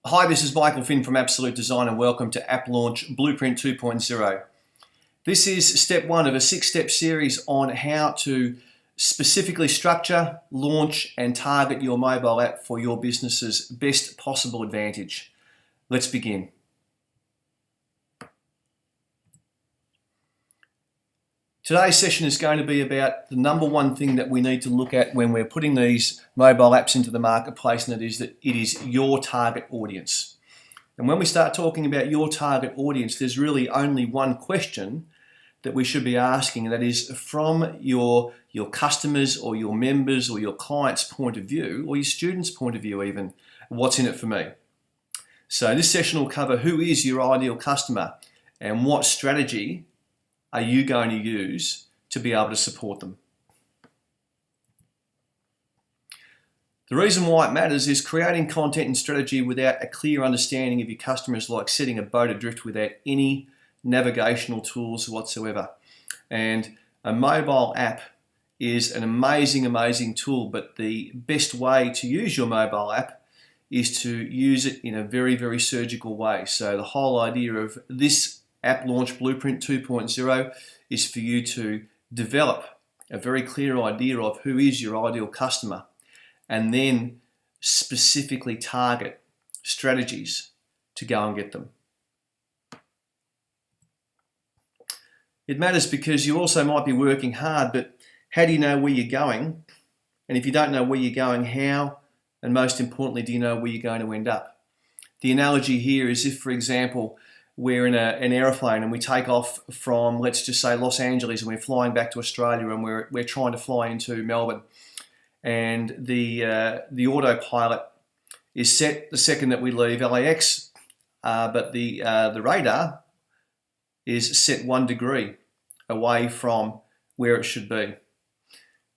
Hi, this is Michael Finn from Appsolute Design and welcome to App Launch Blueprint 2.0. This is step one of a 6-step series on how to specifically structure, launch and target your mobile app for your business's best possible advantage. Let's begin. Today's session is going to be about the number one thing that we need to look at when we're putting these mobile apps into the marketplace, and that it is your target audience. And when we start talking about your target audience, there's really only one question that we should be asking, and that is from your customers or your members or your clients' point of view, or your students' point of view even, what's in it for me? So this session will cover who is your ideal customer and what strategy are you going to use to be able to support them. The reason why it matters is creating content and strategy without a clear understanding of your customers, like setting a boat adrift without any navigational tools whatsoever. And a mobile app is an amazing tool, but the best way to use your mobile app is to use it in a very surgical way. So the whole idea of this App Launch Blueprint 2.0 is for you to develop a very clear idea of who is your ideal customer, and then specifically target strategies to go and get them. It matters because you also might be working hard, but how do you know where you're going? And if you don't know where you're going, how, and most importantly, do you know where you're going to end up? The analogy here is if, for example, we're in an aeroplane and we take off from, let's just say, Los Angeles, and we're flying back to Australia, and we're trying to fly into Melbourne. And the autopilot is set the second that we leave LAX, but the radar is set 1 degree away from where it should be.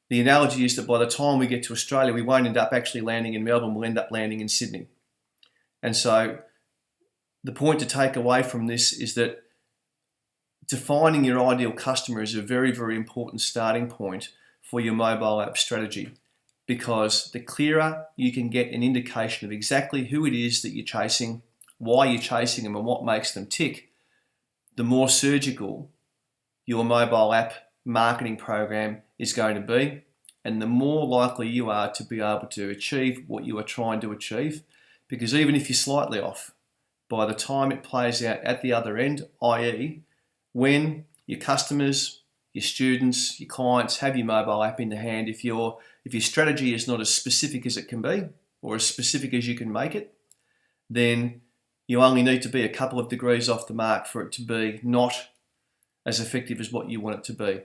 The analogy is that by the time we get to Australia, we won't end up actually landing in Melbourne, we'll end up landing in Sydney. And so the point to take away from this is that defining your ideal customer is a very important starting point for your mobile app strategy, because the clearer you can get an indication of exactly who it is that you're chasing, why you're chasing them, and what makes them tick, the more surgical your mobile app marketing program is going to be, and the more likely you are to be able to achieve what you are trying to achieve. Because even if you're slightly off, by the time it plays out at the other end, i.e. when your customers, your students, your clients have your mobile app in the hand, if your strategy is not as specific as it can be, or as specific as you can make it, then you only need to be a couple of degrees off the mark for it to be not as effective as what you want it to be.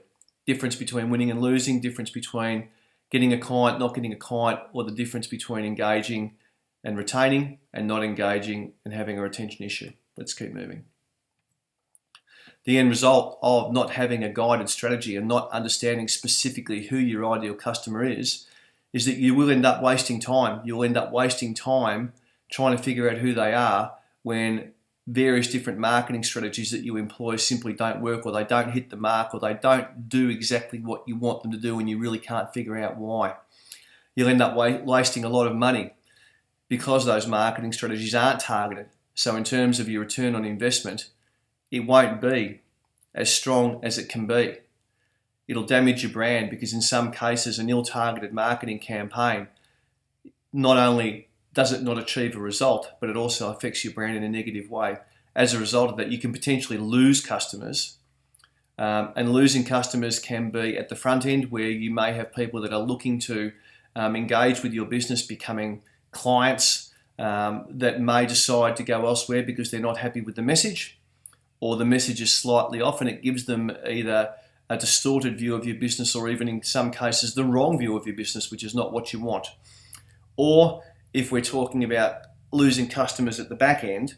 Difference between winning and losing, difference between getting a client, not getting a client, or the difference between engaging and retaining and not engaging and having a retention issue. Let's keep moving. The end result of not having a guided strategy and not understanding specifically who your ideal customer is that you will end up wasting time. You'll end up wasting time trying to figure out who they are when various different marketing strategies that you employ simply don't work, or they don't hit the mark, or they don't do exactly what you want them to do, and you really can't figure out why. You'll end up wasting a lot of money because those marketing strategies aren't targeted. So in terms of your return on investment, it won't be as strong as it can be. It'll damage your brand, because in some cases an ill-targeted marketing campaign, not only does it not achieve a result, but it also affects your brand in a negative way. As a result of that, you can potentially lose customers, and losing customers can be at the front end, where you may have people that are looking to engage with your business, becoming clients that may decide to go elsewhere because they're not happy with the message, or the message is slightly off and it gives them either a distorted view of your business, or even in some cases the wrong view of your business, which is not what you want. Or if we're talking about losing customers at the back end,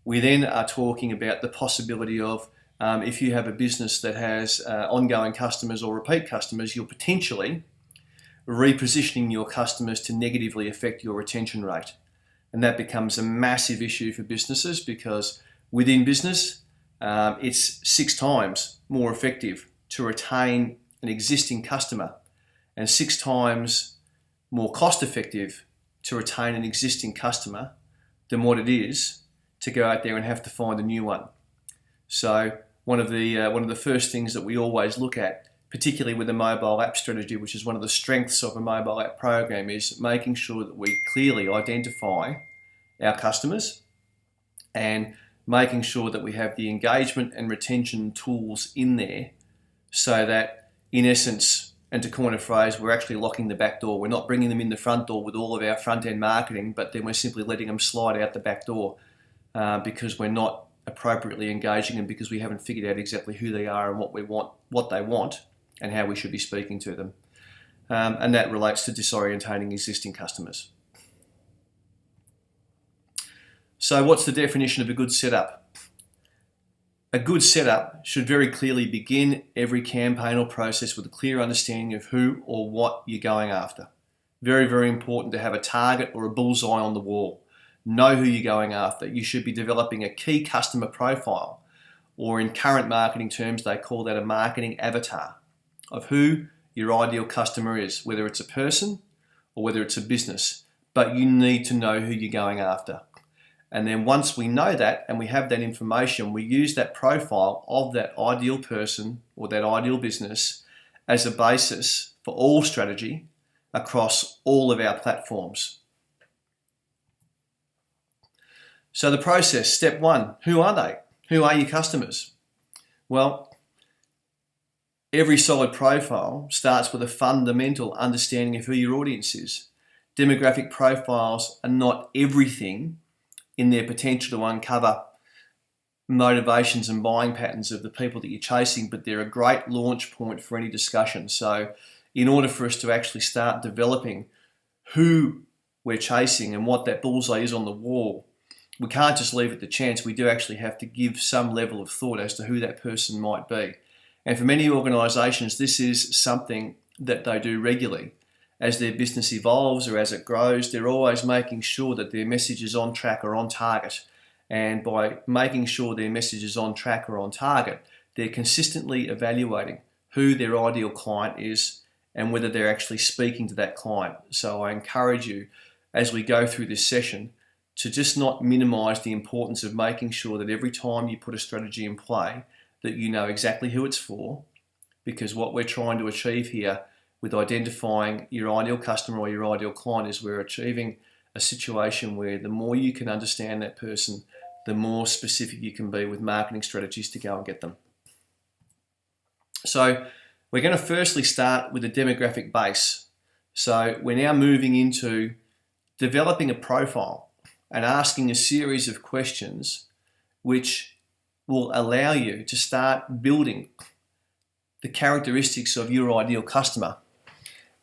we then are talking about the possibility of if you have a business that has ongoing customers or repeat customers, you're potentially repositioning your customers to negatively affect your retention rate. And that becomes a massive issue for businesses, because within business, it's 6 times more effective to retain an existing customer, and 6 times more cost effective to retain an existing customer than what it is to go out there and have to find a new one. So one of the first things that we always look at, particularly with a mobile app strategy, which is one of the strengths of a mobile app program, is making sure that we clearly identify our customers and making sure that we have the engagement and retention tools in there so that, in essence, and to coin a phrase, we're actually locking the back door. We're not bringing them in the front door with all of our front-end marketing, but then we're simply letting them slide out the back door because we're not appropriately engaging them, because we haven't figured out exactly who they are and what they want, and how we should be speaking to them. And that relates to disorientating existing customers. So what's the definition of a good setup? A good setup should very clearly begin every campaign or process with a clear understanding of who or what you're going after. Very, very important to have a target or a bullseye on the wall. Know who you're going after. You should be developing a key customer profile, or in current marketing terms, they call that a marketing avatar, of who your ideal customer is, whether it's a person or whether it's a business. But you need to know who you're going after. And then once we know that and we have that information, we use that profile of that ideal person or that ideal business as a basis for all strategy across all of our platforms. So the process, step one, who are they? Who are your customers? Well, every solid profile starts with a fundamental understanding of who your audience is. Demographic profiles are not everything in their potential to uncover motivations and buying patterns of the people that you're chasing, but they're a great launch point for any discussion. So in order for us to actually start developing who we're chasing and what that bullseye is on the wall, we can't just leave it to chance. We do actually have to give some level of thought as to who that person might be. And for many organisations, this is something that they do regularly. As their business evolves or as it grows, they're always making sure that their message is on track or on target. And by making sure their message is on track or on target, they're consistently evaluating who their ideal client is and whether they're actually speaking to that client. So I encourage you, as we go through this session, to just not minimize the importance of making sure that every time you put a strategy in play, that you know exactly who it's for, because what we're trying to achieve here with identifying your ideal customer or your ideal client is we're achieving a situation where the more you can understand that person, the more specific you can be with marketing strategies to go and get them. So we're going to firstly start with a demographic base. So we're now moving into developing a profile and asking a series of questions which will allow you to start building the characteristics of your ideal customer.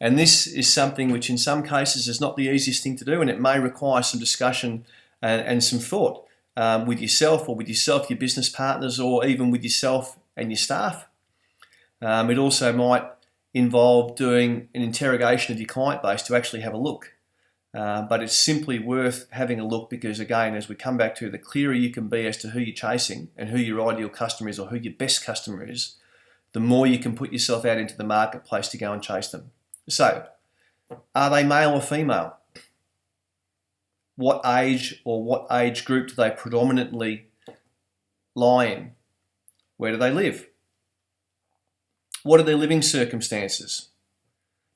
And this is something which in some cases is not the easiest thing to do, and it may require some discussion and some thought with yourself, your business partners, or even with yourself and your staff. It also might involve doing an interrogation of your client base to actually have a look. But it's simply worth having a look because, again, as we come back to, the clearer you can be as to who you're chasing and who your ideal customer is or who your best customer is, the more you can put yourself out into the marketplace to go and chase them. So, are they male or female? What age or what age group do they predominantly lie in? Where do they live? What are their living circumstances?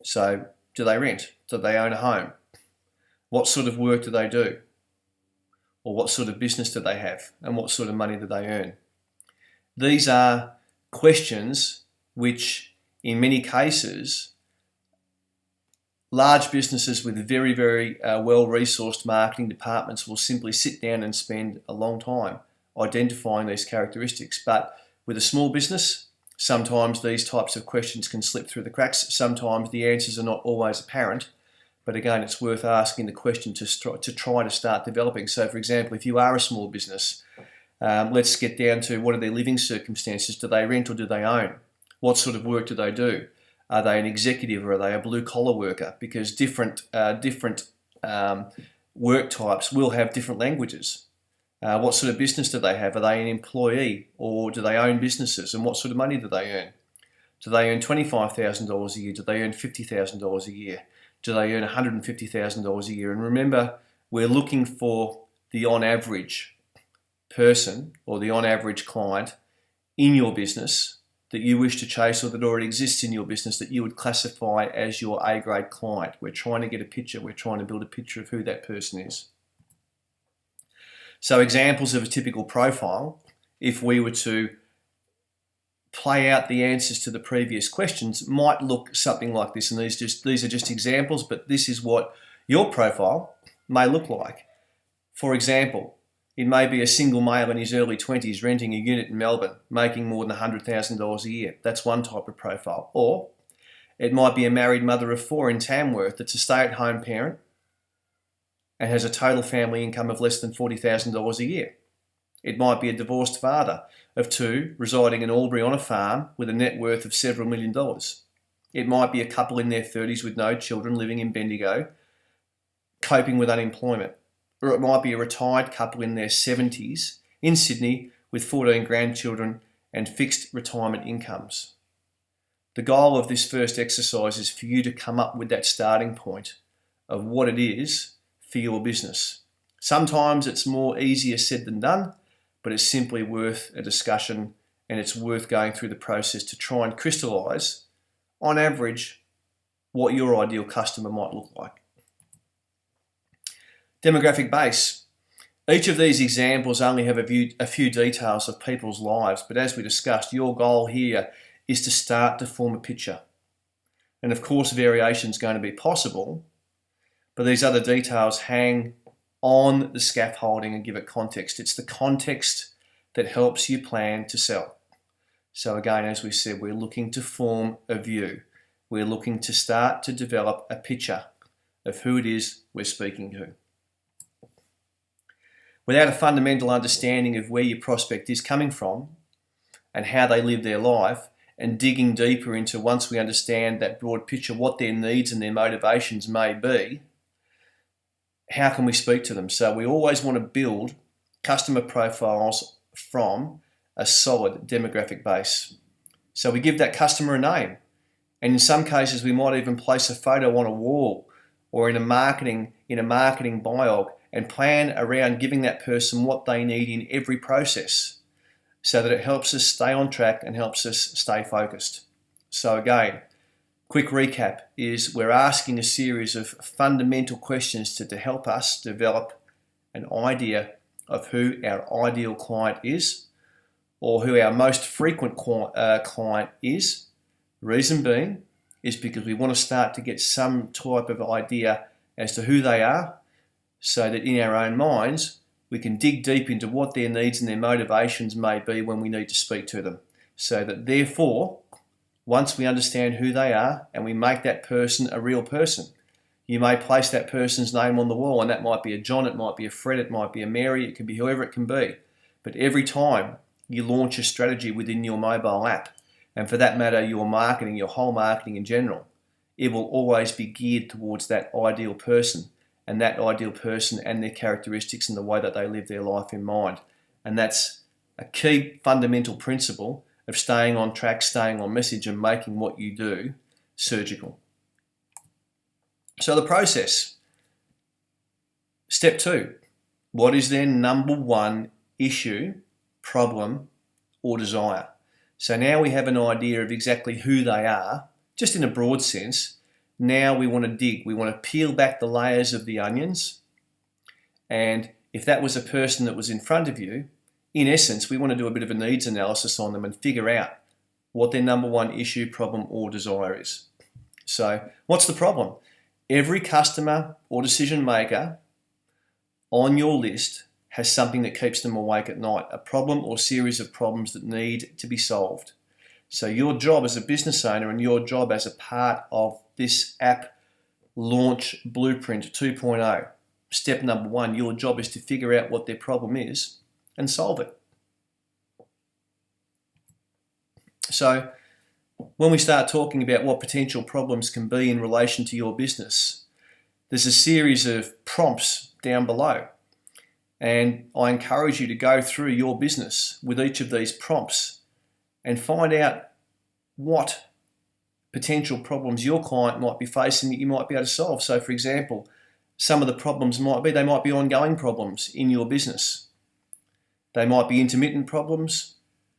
So, do they rent? Do they own a home? What sort of work do they do? Or what sort of business do they have? And what sort of money do they earn? These are questions which, in many cases, large businesses with very, very well-resourced marketing departments will simply sit down and spend a long time identifying these characteristics. But with a small business, sometimes these types of questions can slip through the cracks. Sometimes the answers are not always apparent. But again, it's worth asking the question to try to start developing. So, for example, if you are a small business, let's get down to what are their living circumstances? Do they rent or do they own? What sort of work do they do? Are they an executive or are they a blue-collar worker? Because different work types will have different languages. What sort of business do they have? Are they an employee or do they own businesses? And what sort of money do they earn? Do they earn $25,000 a year? Do they earn $50,000 a year? Do they earn $150,000 a year? And remember, we're looking for the on average person or the on average client in your business that you wish to chase, or that already exists in your business that you would classify as your A-grade client. We're trying to get a picture. We're trying to build a picture of who that person is. So examples of a typical profile, if we were to play out the answers to the previous questions, might look something like this. And these are just examples, but this is what your profile may look like. For example, it may be a single male in his early 20s renting a unit in Melbourne, making more than $100,000 a year. That's one type of profile. Or it might be a married mother of 4 in Tamworth that's a stay-at-home parent and has a total family income of less than $40,000 a year. It might be a divorced father of 2 residing in Albury on a farm with a net worth of several $1 million. It might be a couple in their 30s with no children living in Bendigo, coping with unemployment. Or it might be a retired couple in their 70s in Sydney with 14 grandchildren and fixed retirement incomes. The goal of this first exercise is for you to come up with that starting point of what it is for your business. Sometimes it's more easier said than done, but it's simply worth a discussion, and it's worth going through the process to try and crystallise, on average, what your ideal customer might look like. Demographic base. Each of these examples only have a few details of people's lives, but as we discussed, your goal here is to start to form a picture. And of course, variation is going to be possible, but these other details hang on the scaffolding and give it context. It's the context that helps you plan to sell. So again, as we said, we're looking to form a view. We're looking to start to develop a picture of who it is we're speaking to. Without a fundamental understanding of where your prospect is coming from and how they live their life, and digging deeper into, once we understand that broad picture, what their needs and their motivations may be, how can we speak to them? So we always want to build customer profiles from a solid demographic base. So we give that customer a name, and in some cases we might even place a photo on a wall or in a marketing bio, and plan around giving that person what they need in every process, so that it helps us stay on track and helps us stay focused. So again, quick recap is we're asking a series of fundamental questions to help us develop an idea of who our ideal client is, or who our most frequent client is. Reason being is because we want to start to get some type of idea as to who they are, so that in our own minds, we can dig deep into what their needs and their motivations may be when we need to speak to them. So that therefore, once we understand who they are and we make that person a real person, you may place that person's name on the wall, and that might be a John, it might be a Fred, it might be a Mary, it could be whoever it can be. But every time you launch a strategy within your mobile app, and for that matter, your marketing, your whole marketing in general, it will always be geared towards that ideal person, and that ideal person and their characteristics and the way that they live their life in mind. And that's a key fundamental principle of staying on track, staying on message, and making what you do surgical. So the process. Step 2. What is their number one issue, problem, or desire? So now we have an idea of exactly who they are, just in a broad sense. Now we want to dig, we want to peel back the layers of the onions, and if that was a person that was in front of you, in essence, we want to do a bit of a needs analysis on them and figure out what their number one issue, problem, or desire is. So what's the problem? Every customer or decision maker on your list has something that keeps them awake at night, a problem or series of problems that need to be solved. So your job as a business owner and your job as a part of this app launch blueprint 2.0, step number 1, your job is to figure out what their problem is and solve it. So when we start talking about what potential problems can be in relation to your business, there's a series of prompts down below. And I encourage you to go through your business with each of these prompts and find out what potential problems your client might be facing that you might be able to solve. So for example, some of the problems they might be ongoing problems in your business. They might be intermittent problems.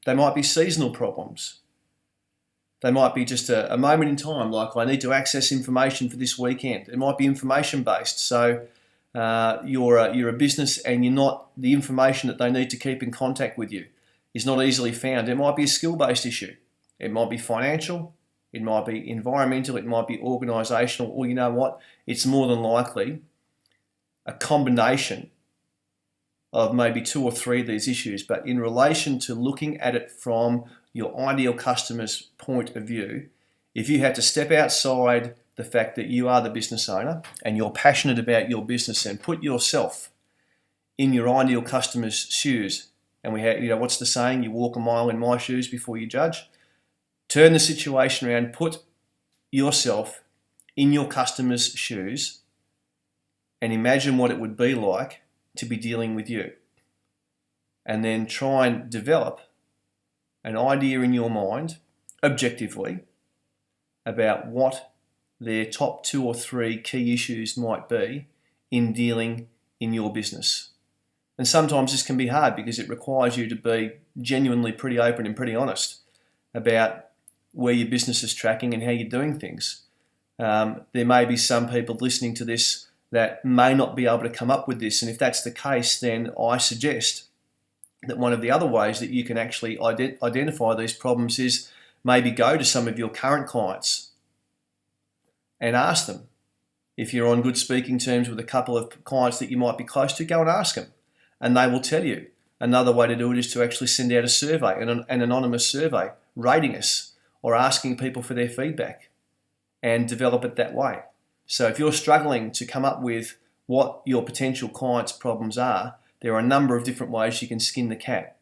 They might be seasonal problems. They might be just a moment in time, like I need to access information for this weekend. It might be information based. So you're a business and the information that they need to keep in contact with you is not easily found. It might be a skill based issue. It might be financial. It might be environmental. It might be organisational. Or you know what? It's more than likely a combination of maybe 2 or 3 of these issues, but in relation to looking at it from your ideal customer's point of view, if you had to step outside the fact that you are the business owner and you're passionate about your business and put yourself in your ideal customer's shoes, and we have, what's the saying? You walk a mile in my shoes before you judge. Turn the situation around, put yourself in your customer's shoes and imagine what it would be like to be dealing with you. And then try and develop an idea in your mind, objectively, about what their top 2 or 3 key issues might be in dealing in your business. And sometimes this can be hard because it requires you to be genuinely pretty open and pretty honest about where your business is tracking and how you're doing things. There may be some people listening to this that may not be able to come up with this. And if that's the case, then I suggest that one of the other ways that you can actually identify these problems is maybe go to some of your current clients and ask them. If you're on good speaking terms with a couple of clients that you might be close to, go and ask them. And they will tell you. Another way to do it is to actually send out a survey, an anonymous survey, rating us or asking people for their feedback and develop it that way. So if you're struggling to come up with what your potential clients' problems are, there are a number of different ways you can skin the cat.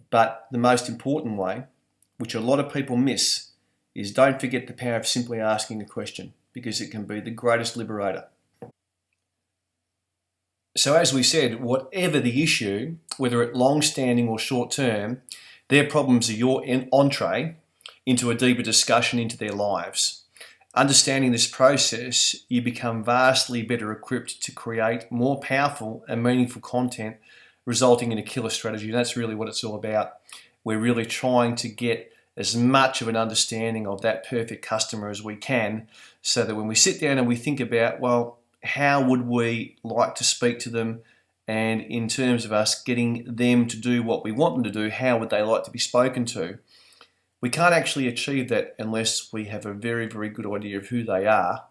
But the most important way, which a lot of people miss, is don't forget the power of simply asking a question, because it can be the greatest liberator. So as we said, whatever the issue, whether it's long-standing or short-term, their problems are your entree into a deeper discussion into their lives. Understanding this process, you become vastly better equipped to create more powerful and meaningful content, resulting in a killer strategy. And that's really what it's all about. We're really trying to get as much of an understanding of that perfect customer as we can, so that when we sit down and we think about, well, how would we like to speak to them? And in terms of us getting them to do what we want them to do, how would they like to be spoken to? We can't actually achieve that unless we have a very, very good idea of who they are,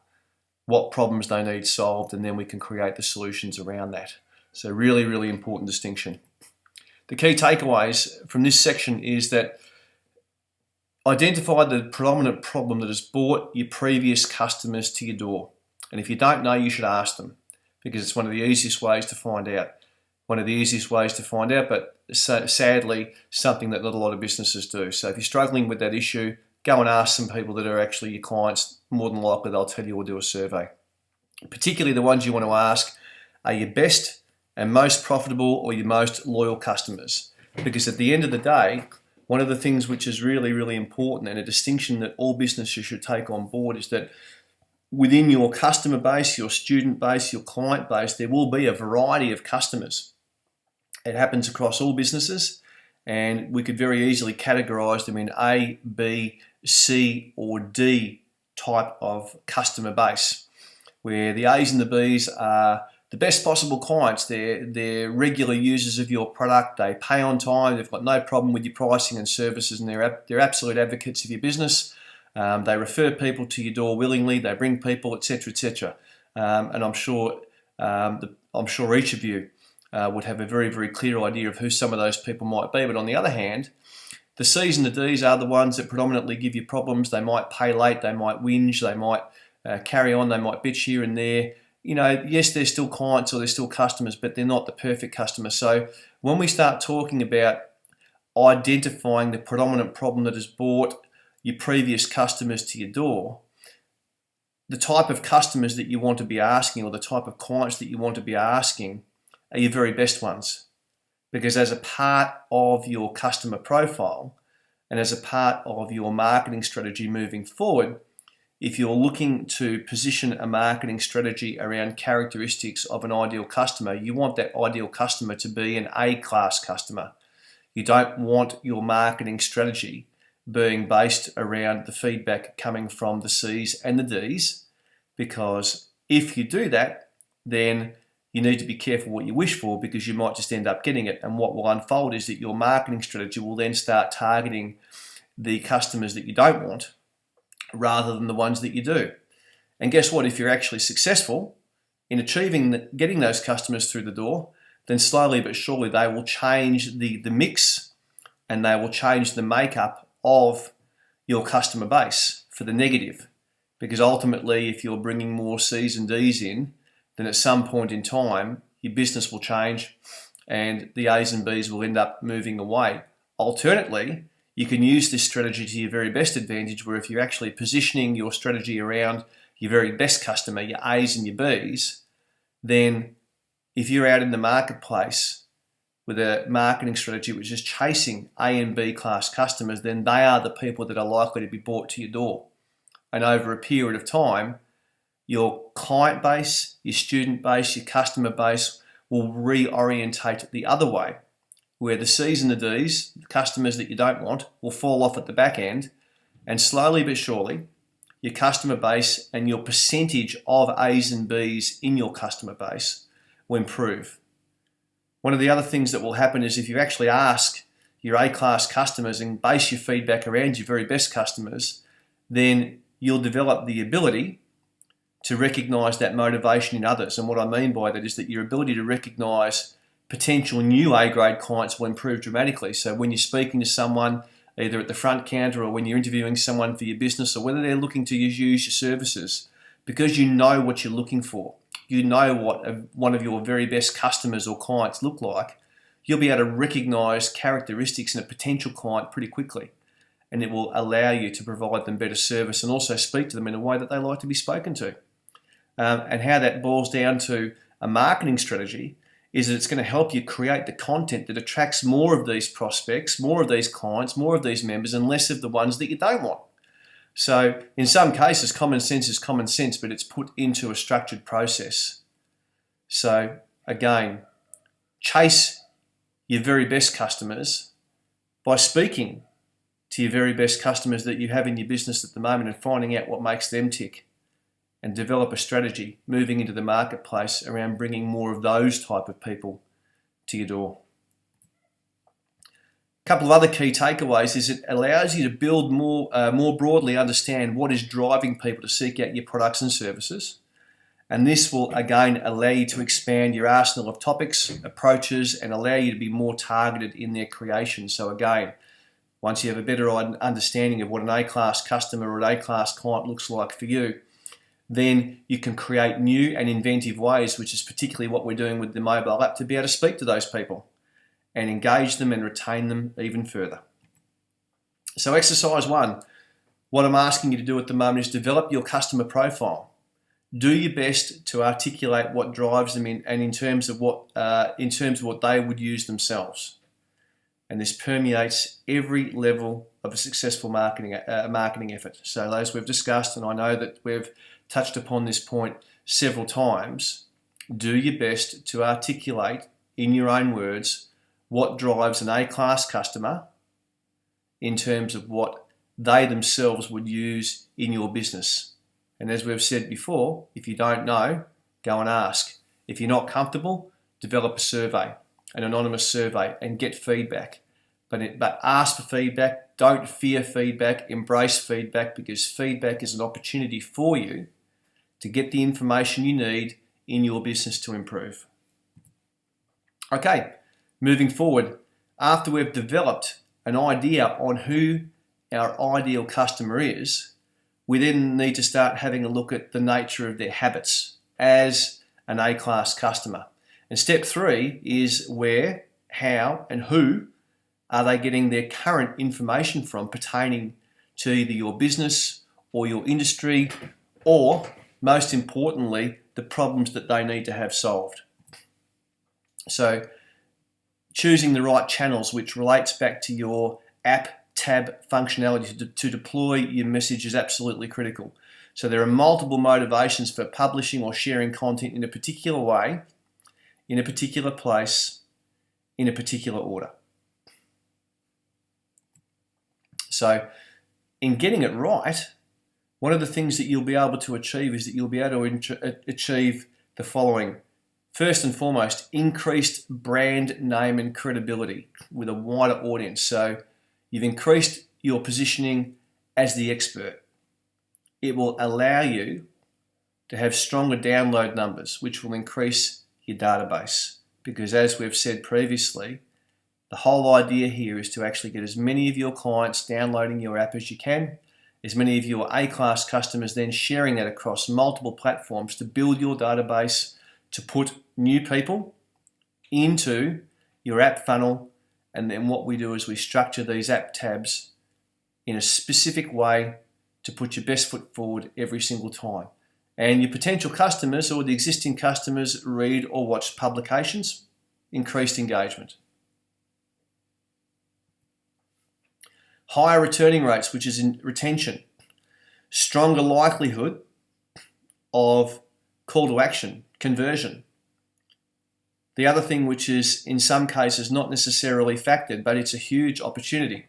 what problems they need solved, and then we can create the solutions around that. So really, really important distinction. The key takeaways from this section is that identify the predominant problem that has brought your previous customers to your door. And if you don't know, you should ask them, because it's one of the easiest ways to find out. But sadly, something that not a lot of businesses do. So if you're struggling with that issue, go and ask some people that are actually your clients. More than likely, they'll tell you or do a survey. Particularly the ones you want to ask are your best and most profitable or your most loyal customers. Because at the end of the day, one of the things which is really, really important, and a distinction that all businesses should take on board, is that within your customer base, your student base, your client base, there will be a variety of customers. It happens across all businesses, and we could very easily categorize them in A, B, C, or D type of customer base, where the A's and the B's are the best possible clients. They're regular users of your product. They pay on time. They've got no problem with your pricing and services, and they're absolute advocates of your business. They refer people to your door willingly. They bring people, etc., etc. And I'm sure each of you would have a very, very clear idea of who some of those people might be. But on the other hand, the C's and the D's are the ones that predominantly give you problems. They might pay late. They might whinge. They might carry on. They might bitch here and there. Yes, they're still clients or they're still customers, but they're not the perfect customer. So when we start talking about identifying the predominant problem that has brought your previous customers to your door, the type of customers that you want to be asking, or the type of clients that you want to be asking, are your very best ones. Because as a part of your customer profile and as a part of your marketing strategy moving forward, if you're looking to position a marketing strategy around characteristics of an ideal customer, you want that ideal customer to be an A-class customer. You don't want your marketing strategy being based around the feedback coming from the C's and the D's, because if you do that, then you need to be careful what you wish for, because you might just end up getting it. And what will unfold is that your marketing strategy will then start targeting the customers that you don't want rather than the ones that you do. And guess what? If you're actually successful in getting those customers through the door, then slowly but surely they will change the mix, and they will change the makeup of your customer base for the negative. Because ultimately, if you're bringing more C's and D's in, then at some point in time, your business will change and the A's and B's will end up moving away. Alternately, you can use this strategy to your very best advantage, where if you're actually positioning your strategy around your very best customer, your A's and your B's, then if you're out in the marketplace with a marketing strategy which is chasing A and B class customers, then they are the people that are likely to be brought to your door. And over a period of time, your client base, your student base, your customer base will reorientate the other way, where the C's and the D's, the customers that you don't want, will fall off at the back end, and slowly but surely, your customer base and your percentage of A's and B's in your customer base will improve. One of the other things that will happen is if you actually ask your A-class customers and base your feedback around your very best customers, then you'll develop the ability to recognize that motivation in others. And what I mean by that is that your ability to recognize potential new A-grade clients will improve dramatically. So when you're speaking to someone, either at the front counter or when you're interviewing someone for your business, or whether they're looking to use your services, because you know what you're looking for, you know what one of your very best customers or clients look like, you'll be able to recognize characteristics in a potential client pretty quickly. And it will allow you to provide them better service and also speak to them in a way that they like to be spoken to. And how that boils down to a marketing strategy is that it's going to help you create the content that attracts more of these prospects, more of these clients, more of these members, and less of the ones that you don't want. So in some cases, common sense is common sense, but it's put into a structured process. So again, chase your very best customers by speaking to your very best customers that you have in your business at the moment and finding out what makes them tick, and develop a strategy moving into the marketplace around bringing more of those type of people to your door. A couple of other key takeaways is it allows you to build more broadly understand what is driving people to seek out your products and services. And this will again allow you to expand your arsenal of topics, approaches, and allow you to be more targeted in their creation. So again, once you have a better understanding of what an A-class customer or an A-class client looks like for you, then you can create new and inventive ways, which is particularly what we're doing with the mobile app, to be able to speak to those people and engage them and retain them even further. So exercise 1, what I'm asking you to do at the moment is develop your customer profile. Do your best to articulate what drives them in terms of what they would use themselves. And this permeates every level of a successful marketing effort. So those we've discussed, and I know that we've touched upon this point several times, do your best to articulate in your own words what drives an A-class customer in terms of what they themselves would use in your business. And as we've said before, if you don't know, go and ask. If you're not comfortable, develop a survey, an anonymous survey, and get feedback. But ask for feedback. Don't fear feedback. Embrace feedback, because feedback is an opportunity for you to get the information you need in your business to improve. Okay, moving forward, after we've developed an idea on who our ideal customer is, we then need to start having a look at the nature of their habits as an A-class customer. And step 3 is where, how, and who are they getting their current information from pertaining to either your business or your industry, or most importantly, the problems that they need to have solved. So choosing the right channels, which relates back to your app tab functionality to deploy your message, is absolutely critical. So there are multiple motivations for publishing or sharing content in a particular way, in a particular place, in a particular order. So in getting it right, one of the things that you'll be able to achieve is that you'll be able to achieve the following. First and foremost, increased brand name and credibility with a wider audience. So you've increased your positioning as the expert. It will allow you to have stronger download numbers, which will increase your database. Because as we've said previously, the whole idea here is to actually get as many of your clients downloading your app as you can, as many of your A-class customers then sharing that across multiple platforms to build your database, to put new people into your app funnel. And then what we do is we structure these app tabs in a specific way to put your best foot forward every single time. And your potential customers or the existing customers read or watch publications, increased engagement. Higher returning rates, which is in retention. Stronger likelihood of call to action, conversion. The other thing, which is in some cases not necessarily factored, but it's a huge opportunity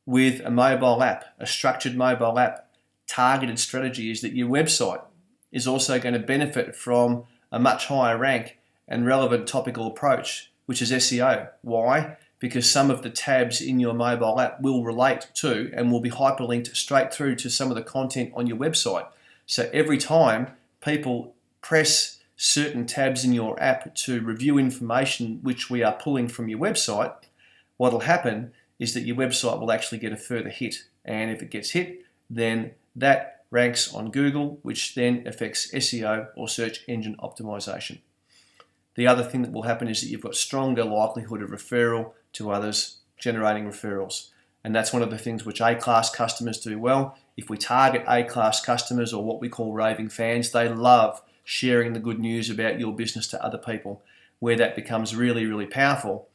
with a mobile app, a structured mobile app, targeted strategy, is that your website is also going to benefit from a much higher rank and relevant topical approach, which is SEO. Why? Because some of the tabs in your mobile app will relate to and will be hyperlinked straight through to some of the content on your website. So every time people press certain tabs in your app to review information which we are pulling from your website, what will happen is that your website will actually get a further hit. And if it gets hit, then that ranks on Google, which then affects SEO or search engine optimization. The other thing that will happen is that you've got stronger likelihood of referral to others, generating referrals. And that's one of the things which A-class customers do well. If we target A-class customers, or what we call raving fans, they love sharing the good news about your business to other people. Where that becomes really, really powerful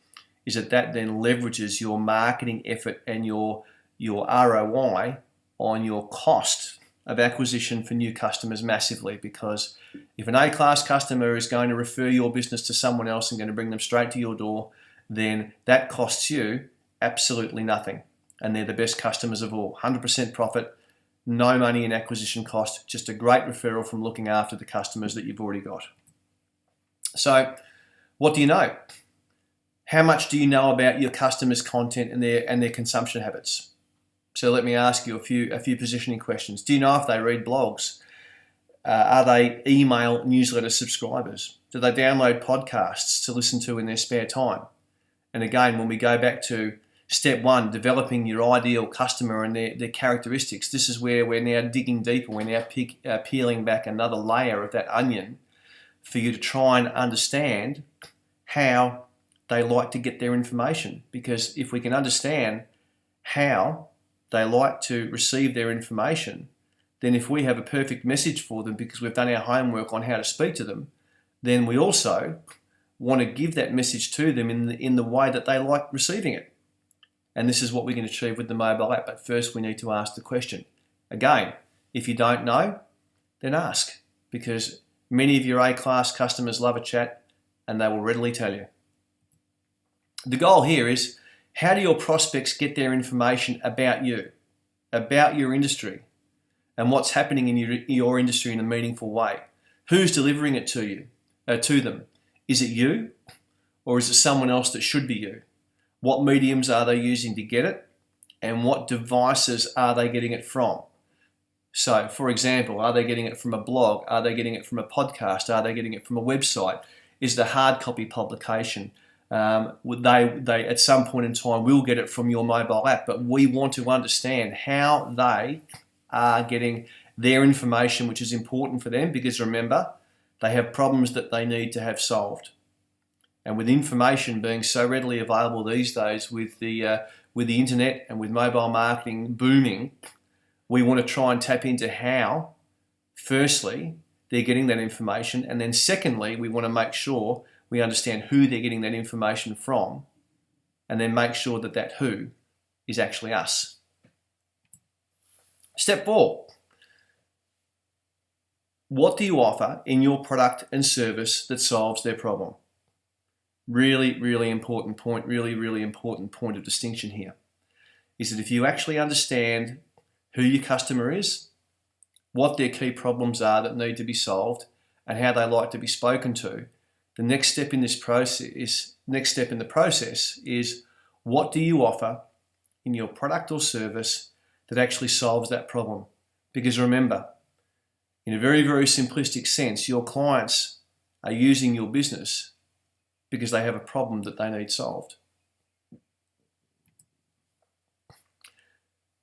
is that then leverages your marketing effort and your ROI on your cost of acquisition for new customers massively. Because if an A-class customer is going to refer your business to someone else and going to bring them straight to your door, then that costs you absolutely nothing. And they're the best customers of all. 100% profit, no money in acquisition cost, just a great referral from looking after the customers that you've already got. So what do you know? How much do you know about your customers' content and their consumption habits? So let me ask you a few positioning questions. Do you know if they read blogs? Are they email newsletter subscribers? Do they download podcasts to listen to in their spare time? And again, when we go back to step one, developing your ideal customer and their characteristics, this is where we're now digging deeper. We're now peeling back another layer of that onion for you to try and understand how they like to get their information. Because if we can understand how they like to receive their information, then if we have a perfect message for them because we've done our homework on how to speak to them, then we also want to give that message to them in the way that they like receiving it. And this is what we can achieve with the mobile app. But first we need to ask the question. Again, if you don't know, then ask, because many of your A-class customers love a chat and they will readily tell you. The goal here is, how do your prospects get their information about you, about your industry, and what's happening in your industry in a meaningful way? Who's delivering it to them? Is it you, or is it someone else that should be you? What mediums are they using to get it, and what devices are they getting it from? So, for example, are they getting it from a blog? Are they getting it from a podcast? Are they getting it from a website? Is it a hard copy publication? They at some point in time will get it from your mobile app, but we want to understand how they are getting their information, which is important for them, because remember, they have problems that they need to have solved. And with information being so readily available these days, with the internet and with mobile marketing booming, we want to try and tap into how, firstly, they're getting that information, and then secondly, we want to make sure we understand who they're getting that information from, and then make sure that that who is actually us. Step 4, What do you offer in your product and service that solves their problem? Really, really important point, really important point of distinction here is that if you actually understand who your customer is, what their key problems are that need to be solved, and how they like to be spoken to, the next step in the process is what do you offer in your product or service that actually solves that problem? Because remember, in a very, very simplistic sense, your clients are using your business because they have a problem that they need solved.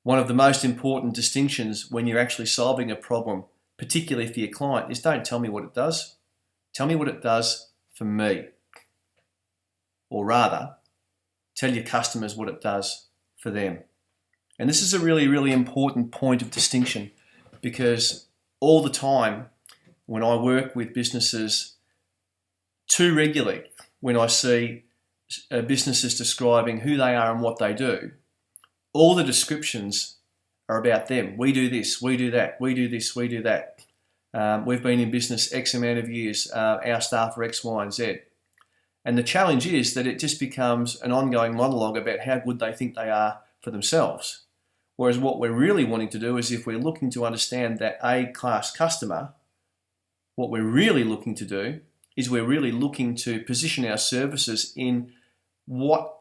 One of the most important distinctions when you're actually solving a problem, particularly for your client, is don't tell me what it does. Tell me what it does for me. Or rather, tell your customers what it does for them. And this is a really, really important point of distinction because all the time when I work with businesses too regularly, when I see businesses describing who they are and what they do, all the descriptions are about them. We do this, we do that, we do this, we do that. We've been in business X amount of years, our staff are X, Y, and Z. And the challenge is that it just becomes an ongoing monologue about how good they think they are for themselves. Whereas what we're really wanting to do is if we're looking to understand that A-class customer, what we're really looking to do is we're really looking to position our services in what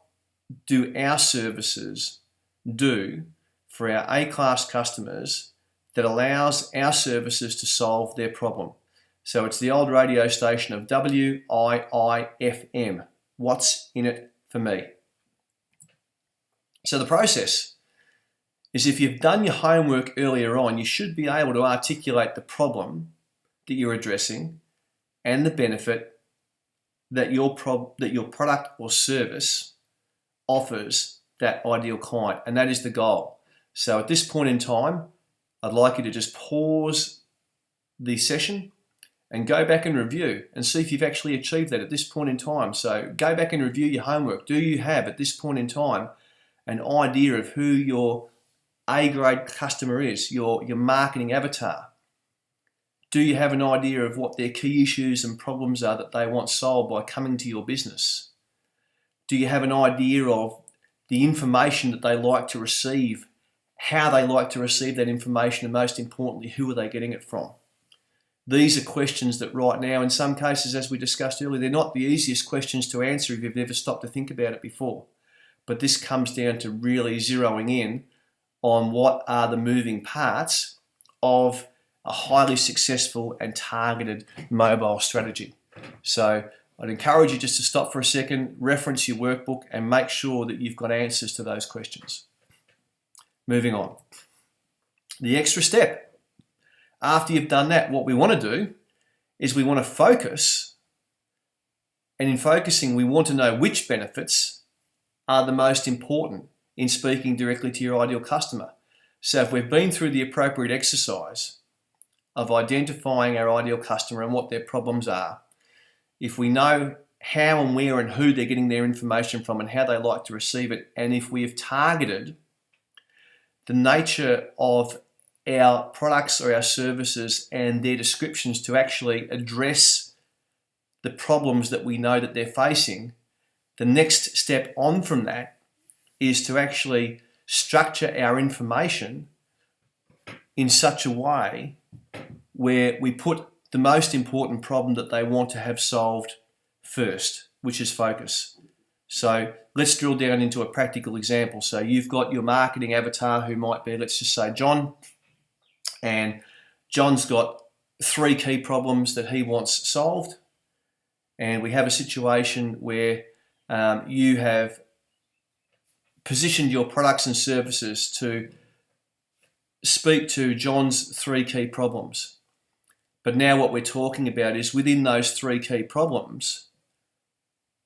do our services do for our A-class customers that allows our services to solve their problem. So it's the old radio station of WIIFM. What's in it for me? So the process is if you've done your homework earlier on, you should be able to articulate the problem that you're addressing and the benefit that your product or service offers that ideal client, and that is the goal. So at this point in time, I'd like you to just pause the session and go back and review and see if you've actually achieved that at this point in time. So go back and review your homework. Do you have at this point in time an idea of who your A-grade customer is, your marketing avatar? Do you have an idea of what their key issues and problems are that they want solved by coming to your business? Do you have an idea of the information that they like to receive, how they like to receive that information, and most importantly, who are they getting it from? These are questions that right now, in some cases, as we discussed earlier, they're not the easiest questions to answer if you've never stopped to think about it before. But this comes down to really zeroing in on what are the moving parts of a highly successful and targeted mobile strategy. So I'd encourage you just to stop for a second, reference your workbook, and make sure that you've got answers to those questions. Moving on. The extra step. After you've done that, what we want to do is we want to focus. And in focusing, we want to know which benefits are the most important in speaking directly to your ideal customer. So if we've been through the appropriate exercise of identifying our ideal customer and what their problems are, if we know how and where and who they're getting their information from and how they like to receive it, and if we have targeted the nature of our products or our services and their descriptions to actually address the problems that we know that they're facing, the next step on from that is to actually structure our information in such a way where we put the most important problem that they want to have solved first, which is focus. So let's drill down into a practical example. So you've got your marketing avatar who might be, let's just say John, and John's got 3 key problems that he wants solved. And we have a situation where you have positioned your products and services to speak to John's 3 key problems. But now what we're talking about is within those 3 key problems,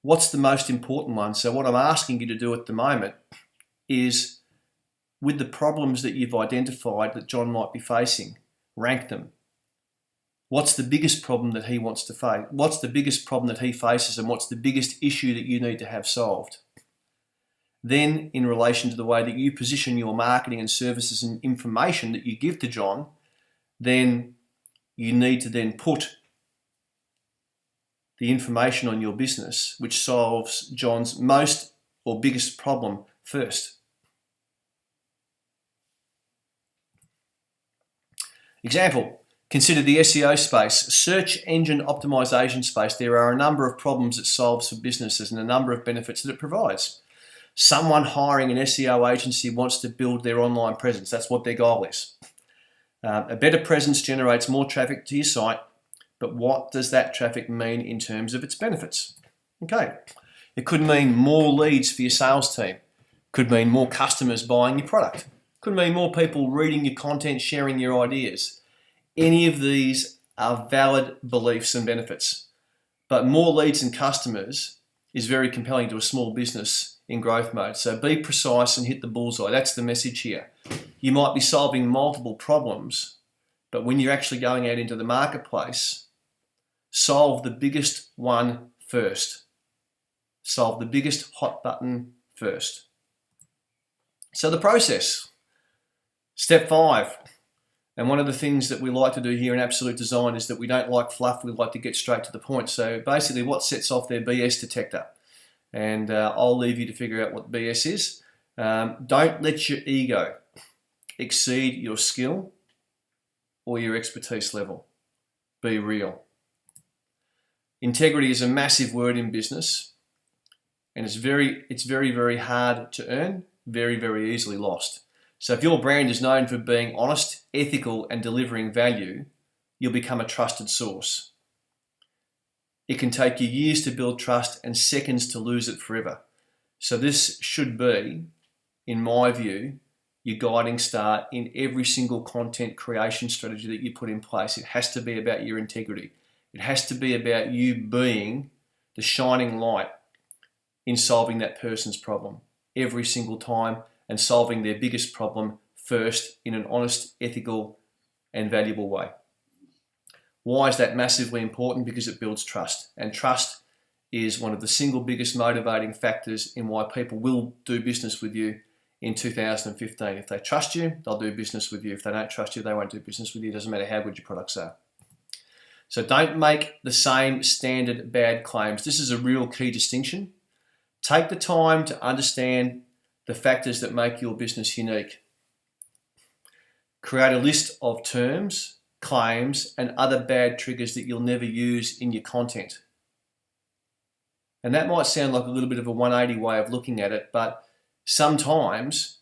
what's the most important one? So what I'm asking you to do at the moment is, with the problems that you've identified that John might be facing, rank them. What's the biggest problem that he wants to face? What's the biggest problem that he faces, and what's the biggest issue that you need to have solved? Then, in relation to the way that you position your marketing and services and information that you give to John, then you need to then put the information on your business which solves John's most or biggest problem first. Example, consider the SEO space, search engine optimization space. There are a number of problems it solves for businesses and a number of benefits that it provides. Someone hiring an SEO agency wants to build their online presence. That's what their goal is. A better presence generates more traffic to your site, but what does that traffic mean in terms of its benefits? Okay, it could mean more leads for your sales team. Could mean more customers buying your product. Could mean more people reading your content, sharing your ideas. Any of these are valid beliefs and benefits. But more leads and customers is very compelling to a small business in growth mode. So be precise and hit the bullseye. That's the message here. You might be solving multiple problems, but when you're actually going out into the marketplace, solve the biggest one first. Solve the biggest hot button first. So the process. Step 5. And one of the things that we like to do here in Appsolute Design is that we don't like fluff, we like to get straight to the point. So basically what sets off their BS detector? And I'll leave you to figure out what BS is. Don't let your ego exceed your skill or your expertise level. Be real. Integrity is a massive word in business, and it's very, very hard to earn, very, very easily lost. So if your brand is known for being honest, ethical, and delivering value, you'll become a trusted source. It can take you years to build trust and seconds to lose it forever. So this should be, in my view, your guiding star in every single content creation strategy that you put in place. It has to be about your integrity. It has to be about you being the shining light in solving that person's problem every single time and solving their biggest problem first in an honest, ethical, and valuable way. Why is that massively important? Because it builds trust. And trust is one of the single biggest motivating factors in why people will do business with you in 2015. If they trust you, they'll do business with you. If they don't trust you, they won't do business with you. It doesn't matter how good your products are. So don't make the same standard bad claims. This is a real key distinction. Take the time to understand the factors that make your business unique. Create a list of terms, claims, and other bad triggers that you'll never use in your content. And that might sound like a little bit of a 180 way of looking at it, but sometimes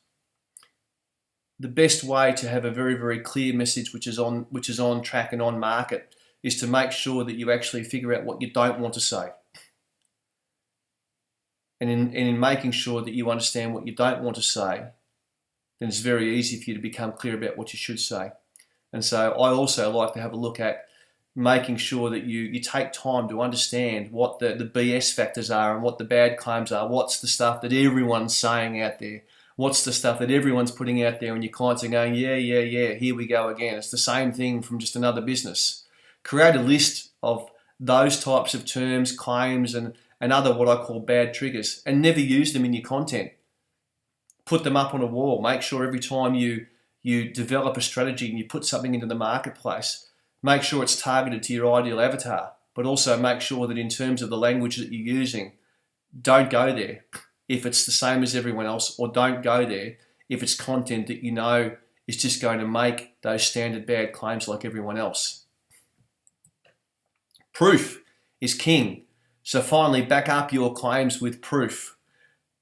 the best way to have a very, very clear message which is on track and on market is to make sure that you actually figure out what you don't want to say. And in making sure that you understand what you don't want to say, then it's very easy for you to become clear about what you should say. And so I also like to have a look at making sure that you take time to understand what the BS factors are and what the bad claims are. What's the stuff that everyone's saying out there? What's the stuff that everyone's putting out there and your clients are going, yeah, here we go again. It's the same thing from just another business. Create a list of those types of terms, claims, and other what I call bad triggers, and never use them in your content. Put them up on a wall. Make sure every time you develop a strategy and you put something into the marketplace, make sure it's targeted to your ideal avatar, but also make sure that in terms of the language that you're using, don't go there if it's the same as everyone else, or don't go there if it's content that you know is just going to make those standard bad claims like everyone else. Proof is king. So finally, back up your claims with proof.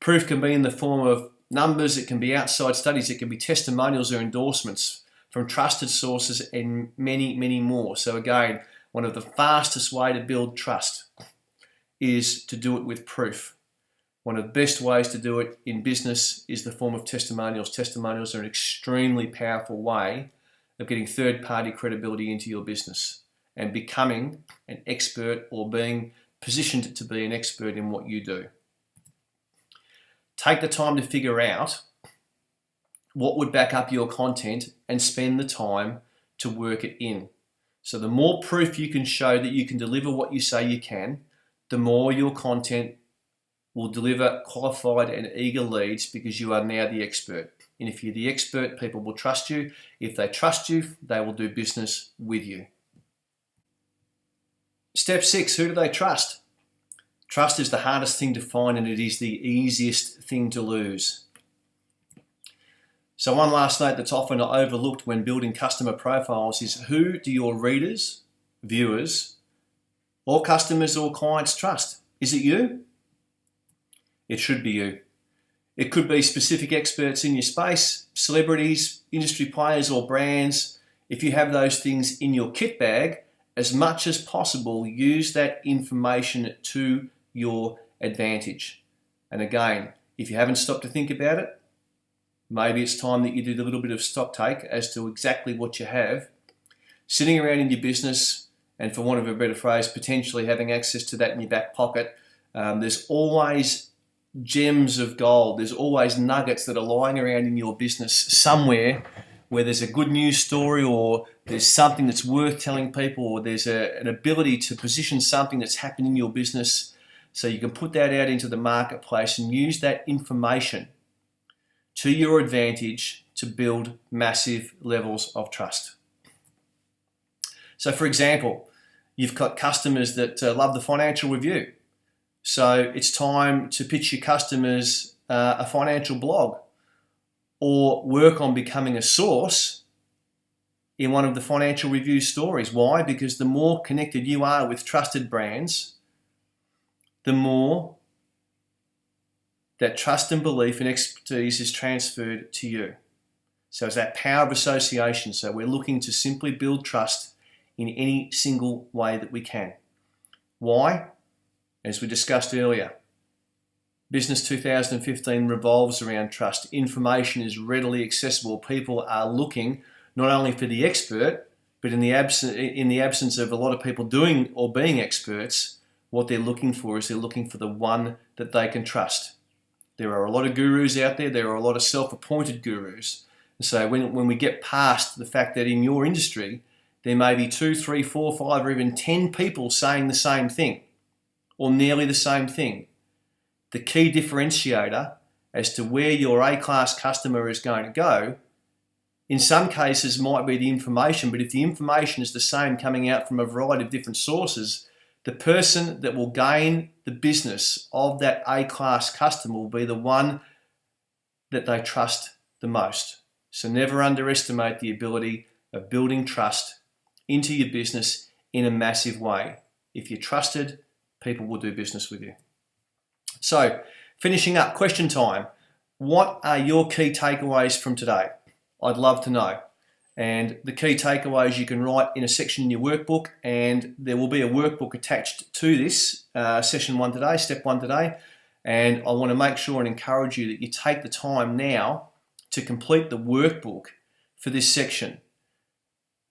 Proof can be in the form of numbers, it can be outside studies, it can be testimonials or endorsements from trusted sources, and many, many more. So again, one of the fastest way to build trust is to do it with proof. One of the best ways to do it in business is the form of testimonials. Testimonials are an extremely powerful way of getting third-party credibility into your business and becoming an expert or being positioned to be an expert in what you do. Take the time to figure out what would back up your content and spend the time to work it in. So the more proof you can show that you can deliver what you say you can, the more your content will deliver qualified and eager leads, because you are now the expert. And if you're the expert, people will trust you. If they trust you, they will do business with you. Step 6, who do they trust? Trust is the hardest thing to find and it is the easiest thing to lose. So one last note that's often overlooked when building customer profiles is, who do your readers, viewers, or customers or clients trust? Is it you? It should be you. It could be specific experts in your space, celebrities, industry players or brands. If you have those things in your kit bag, as much as possible, use that information to your advantage. And again, if you haven't stopped to think about it, maybe it's time that you did a little bit of stock take as to exactly what you have sitting around in your business, and for want of a better phrase, potentially having access to that in your back pocket. There's always gems of gold. There's always nuggets that are lying around in your business somewhere where there's a good news story, or there's something that's worth telling people, or there's an ability to position something that's happened in your business so you can put that out into the marketplace and use that information to your advantage to build massive levels of trust. So for example, you've got customers that love the financial review. So it's time to pitch your customers a financial blog, or work on becoming a source in one of the financial review stories. Why? Because the more connected you are with trusted brands, the more that trust and belief and expertise is transferred to you. So it's that power of association. So we're looking to simply build trust in any single way that we can. Why? As we discussed earlier, Business 2015 revolves around trust. Information is readily accessible. People are looking not only for the expert, but in the absence of a lot of people doing or being experts, what they're looking for is they're looking for the one that they can trust. There are a lot of gurus out there. There are a lot of self-appointed gurus. And so when we get past the fact that in your industry, there may be 2, 3, 4, 5, or even 10 people saying the same thing, or nearly the same thing, the key differentiator as to where your A-class customer is going to go, in some cases might be the information, but if the information is the same coming out from a variety of different sources, the person that will gain the business of that A-class customer will be the one that they trust the most. So never underestimate the ability of building trust into your business in a massive way. If you're trusted, people will do business with you. So, finishing up, question time. What are your key takeaways from today? I'd love to know. And the key takeaways you can write in a section in your workbook, and there will be a workbook attached to this session 1 today, step 1 today. And I want to make sure and encourage you that you take the time now to complete the workbook for this section,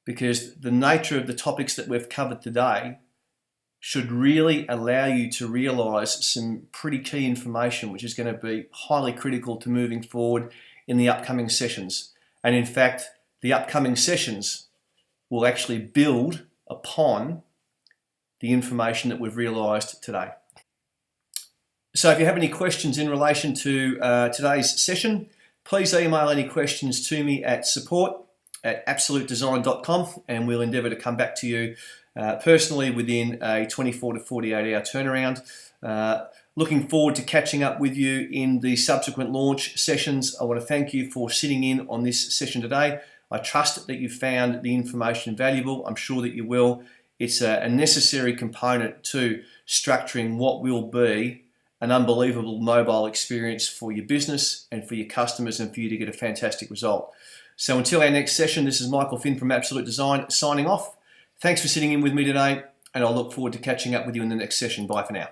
because the nature of the topics that we've covered today should really allow you to realize some pretty key information, which is going to be highly critical to moving forward in the upcoming sessions. And in fact, the upcoming sessions will actually build upon the information that we've realized today. So if you have any questions in relation to today's session, please email any questions to me at support@appsolutedesign.com, and we'll endeavour to come back to you personally within a 24 to 48 hour turnaround. Looking forward to catching up with you in the subsequent launch sessions. I want to thank you for sitting in on this session today. I trust that you found the information valuable. I'm sure that you will. It's a necessary component to structuring what will be an unbelievable mobile experience for your business and for your customers, and for you to get a fantastic result. So until our next session, this is Michael Finn from Appsolute Design signing off. Thanks for sitting in with me today, and I'll look forward to catching up with you in the next session. Bye for now.